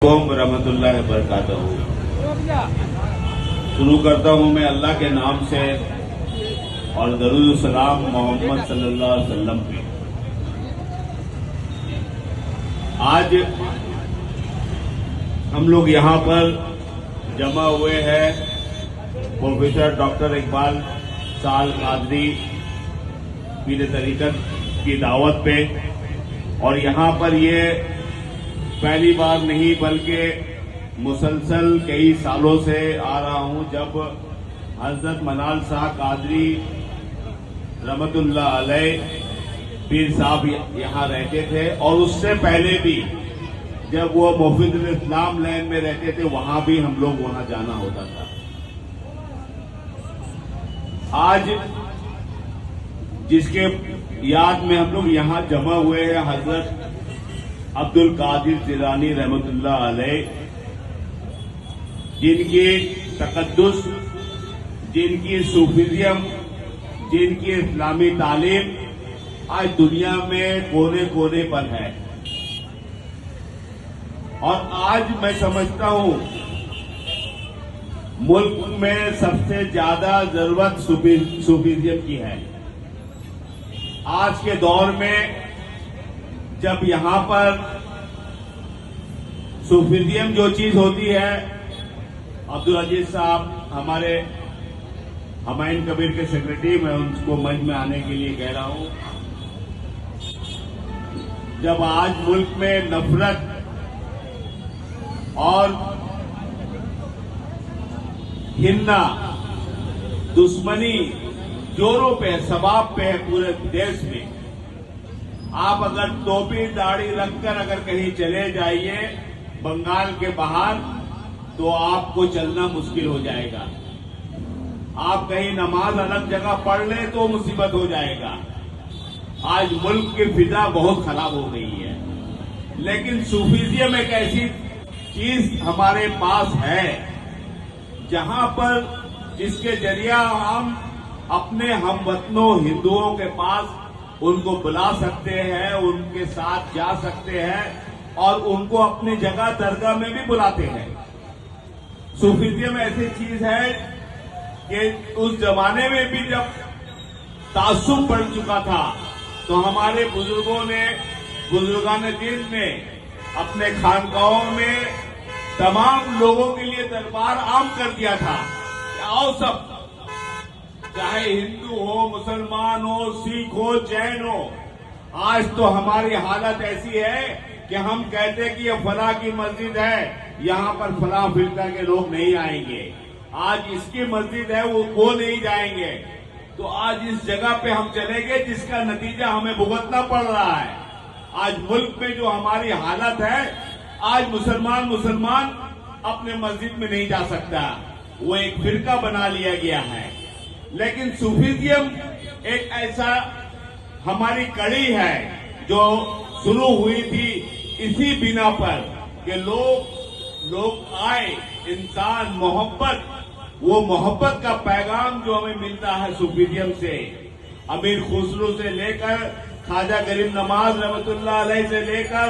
अलैकुम रहमतुल्लाहि व बरकातहू। शुरू करता हूं मैं अल्लाह के नाम से और दरूद सलाम मोहम्मद सल्लल्लाहु अलैहि वसल्लम पे। आज हम लोग यहाँ पर जमा हुए हैं प्रोफेसर डॉक्टर इकबाल साल कादरी पीर तरीकत की दावत पे, और यहाँ पर ये पहली बार नहीं बल्कि मुसलसल कई सालों से आ रहा हूं। जब हजरत मनाल शाह कादरी रहमतुल्लाह अलैह पीर साहब यहाँ रहते थे, और उससे पहले भी जब वो मुफीदुल इस्लाम लैन में रहते थे वहां भी हम लोग वहां जाना होता था। आज जिसके याद में हम लोग यहाँ जमा हुए हैं, हजरत अब्दुल कादिर जिलानी रहमतुल्लाह अलैह, जिनकी तकद्दुस, जिनकी सूफीज़म, जिनकी इस्लामी तालीम आज दुनिया में कोने कोने पर है। और आज मैं समझता हूं मुल्क में सबसे ज्यादा जरूरत सूफीज़म की है। आज के दौर में जब यहाँ पर सूफीज़म जो चीज होती है, अब्दुल अजीज साहब हमारे हुमायूं कबीर के सेक्रेटरी, मैं उनको मंच में आने के लिए कह रहा हूं। जब आज मुल्क में नफरत और हिन्ना, दुश्मनी जोरों पे, सबाब पे है पूरे देश में, आप अगर टोपी दाढ़ी रखकर अगर कहीं चले जाइए बंगाल के बाहर तो आपको चलना मुश्किल हो जाएगा। आप कहीं नमाज अलग जगह पढ़ लें तो मुसीबत हो जाएगा। आज मुल्क की फिजा बहुत खराब हो गई है, लेकिन सूफीज़म एक ऐसी चीज हमारे पास है जहां पर जिसके जरिया हम अपने हमवतनों हिंदुओं के पास उनको बुला सकते हैं, उनके साथ जा सकते हैं और उनको अपनी जगह दरगाह में भी बुलाते हैं। सूफीज़म ऐसी चीज है कि उस जमाने में भी जब तासुब बढ़ चुका था तो हमारे बुजुर्गों ने, बुजुर्गान दीन ने अपने खानकाहों में तमाम लोगों के लिए दरबार आम कर दिया था कि आओ सब, चाहे हिंदू हो, मुसलमान हो, सिख हो, जैन हो। आज तो हमारी हालत ऐसी है कि हम कहते हैं कि ये फला की मस्जिद है, यहाँ पर फला फिरका के लोग नहीं आएंगे। आज इसकी मस्जिद है, वो नहीं जाएंगे। तो आज इस जगह पे हम चलेंगे जिसका नतीजा हमें भुगतना पड़ रहा है। आज मुल्क में जो हमारी हालत है, आज मुसलमान अपने मस्जिद में नहीं जा सकता, वो एक फिरका बना लिया गया है। लेकिन सूफीज़म एक ऐसा हमारी कड़ी है जो शुरू हुई थी इसी बिना पर कि लोग आए, इंसान मोहब्बत, वो मोहब्बत का पैगाम जो हमें मिलता है सूफीज़म से, अमीर खुसरो से लेकर ख्वाजा गरीब नवाज रहमतुल्लाह अलैह से लेकर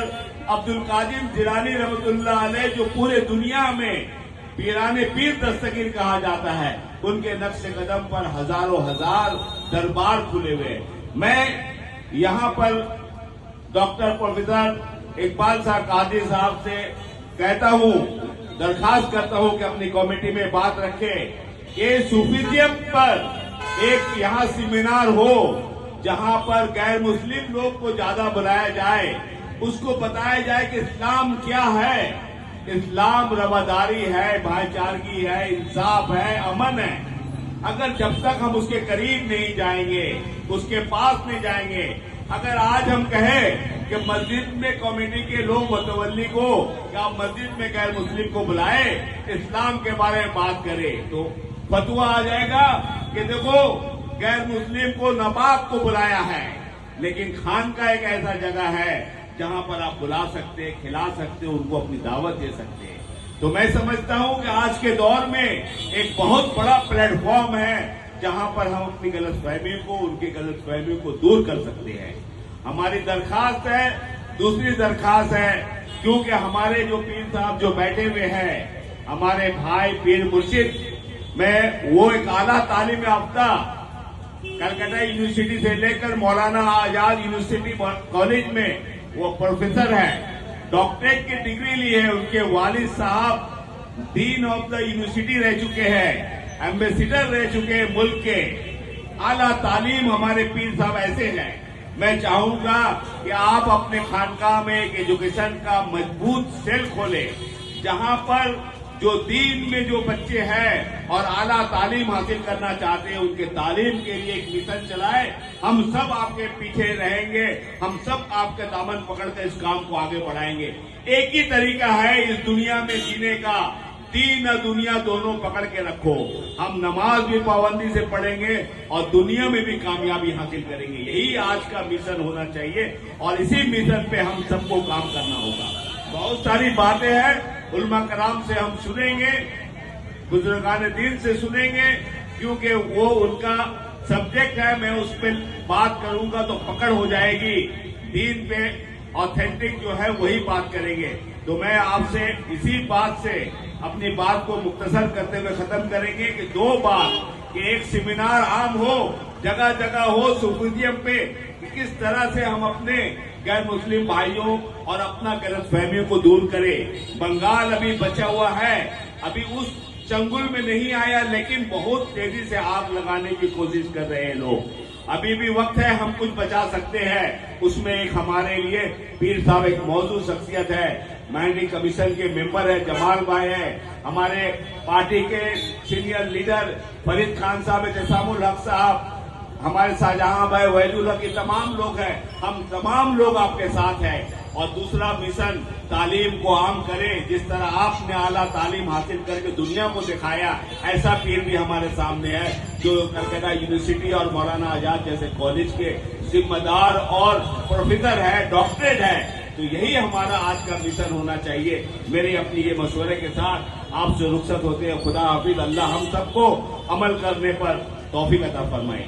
अब्दुल कादिर जिलानी रहमतुल्लाह अलैह, जो पूरे दुनिया में पीराने पीर दस्तगीर कहा जाता है, उनके नक्श कदम पर हजारों हजार दरबार खुले हुए। मैं यहाँ पर डॉक्टर प्रोफेसर इकबाल शाह कादरी साहब से कहता हूँ, दरखास्त करता हूँ कि अपनी कमेटी में बात रखे कि सूफीज़म पर एक यहाँ सेमिनार हो जहाँ पर गैर मुस्लिम लोग को ज्यादा बुलाया जाए, उसको बताया जाए कि इस्लाम क्या है। इस्लाम रवादारी है, भाईचारगी है, इंसाफ है, अमन है। अगर जब तक हम उसके करीब नहीं जाएंगे, उसके पास नहीं जाएंगे, अगर आज हम कहें कि मस्जिद में कमेटी के लोग मुतवल्ली को कि आप मस्जिद में गैर मुस्लिम को बुलाए, इस्लाम के बारे में बात करें, तो फतवा आ जाएगा कि देखो गैर मुस्लिम को नापाक को बुलाया है। लेकिन खानका एक ऐसा जगह है जहां पर आप बुला सकते हैं, खिला सकते हैं, उनको अपनी दावत दे सकते हैं। तो मैं समझता हूं कि आज के दौर में एक बहुत बड़ा प्लेटफॉर्म है जहां पर हम अपनी गलतफहमी को, उनकी गलतफहमी को दूर कर सकते हैं। हमारी दरखास्त है, दूसरी दरखास्त है क्योंकि हमारे जो पीर साहब जो बैठे हुए हैं, हमारे भाई पीर मुर्शिद में वो एक आला तालीम याफ्ता कलकत्ता यूनिवर्सिटी से लेकर मौलाना आजाद यूनिवर्सिटी कॉलेज में वो प्रोफेसर है, डॉक्टरेट की डिग्री ली है। उनके वालिद साहब डीन ऑफ द यूनिवर्सिटी रह चुके हैं, एम्बेसडर रह चुके हैं मुल्क के। आला तालीम हमारे पीर साहब ऐसे हैं। मैं चाहूंगा कि आप अपने खानकाह में एक एजुकेशन का मजबूत सेल खोलें, जहां पर जो दीन में जो बच्चे हैं और आला तालीम हासिल करना चाहते हैं, उनके तालीम के लिए एक मिशन चलाए। हम सब आपके पीछे रहेंगे, हम सब आपके दामन पकड़कर इस काम को आगे बढ़ाएंगे। एक ही तरीका है इस दुनिया में जीने का, दीन और दुनिया दोनों पकड़ के रखो। हम नमाज भी पाबंदी से पढ़ेंगे और दुनिया में भी कामयाबी हासिल करेंगे। यही आज का मिशन होना चाहिए और इसी मिशन पे हम सबको काम करना होगा। बहुत सारी बातें हैं, उलमा कराम से हम सुनेंगे, बुजुर्गान दीन से सुनेंगे, क्योंकि वो उनका सब्जेक्ट है। मैं उस पर बात करूंगा तो पकड़ हो जाएगी। दीन पे ऑथेंटिक जो है वही बात करेंगे। तो मैं आपसे इसी बात से अपनी बात को मुख्तसर करते हुए खत्म करेंगे कि दो बात, कि एक सेमिनार आम हो, जगह जगह हो सूफिज्म पे, कि किस तरह से हम अपने गैर मुस्लिम भाइयों और अपना गलतफहमियों को दूर करें। बंगाल अभी बचा हुआ है, अभी उस चंगुल में नहीं आया, लेकिन बहुत तेजी से आग लगाने की कोशिश कर रहे हैं लोग। अभी भी वक्त है, हम कुछ बचा सकते हैं। उसमें एक हमारे लिए पीर साहब एक मौजूद शख्सियत है, मैनेजिंग कमीशन के मेंबर है जमाल भाई है, हमारे पार्टी के सीनियर लीडर फरीद खान साहब है, जसामुल हक साहब, हमारे शाहजहां भाई वैजुल हक, तमाम लोग हैं। हम तमाम लोग आपके साथ हैं। और दूसरा मिशन, तालीम को आम करें। जिस तरह आपने आला तालीम हासिल करके दुनिया को दिखाया, ऐसा पीर भी हमारे सामने है जो कलकत्ता यूनिवर्सिटी और मौलाना आजाद जैसे कॉलेज के जिम्मेदार और प्रोफेसर है, डॉक्टरेट है। तो यही हमारा आज का मिशन होना चाहिए। मेरे अपनी ये मशवरे के साथ आपसे रुखसत होते हैं। खुदा हाफिज। अल्लाह हम सबको अमल करने पर तौफीक अता फरमाए।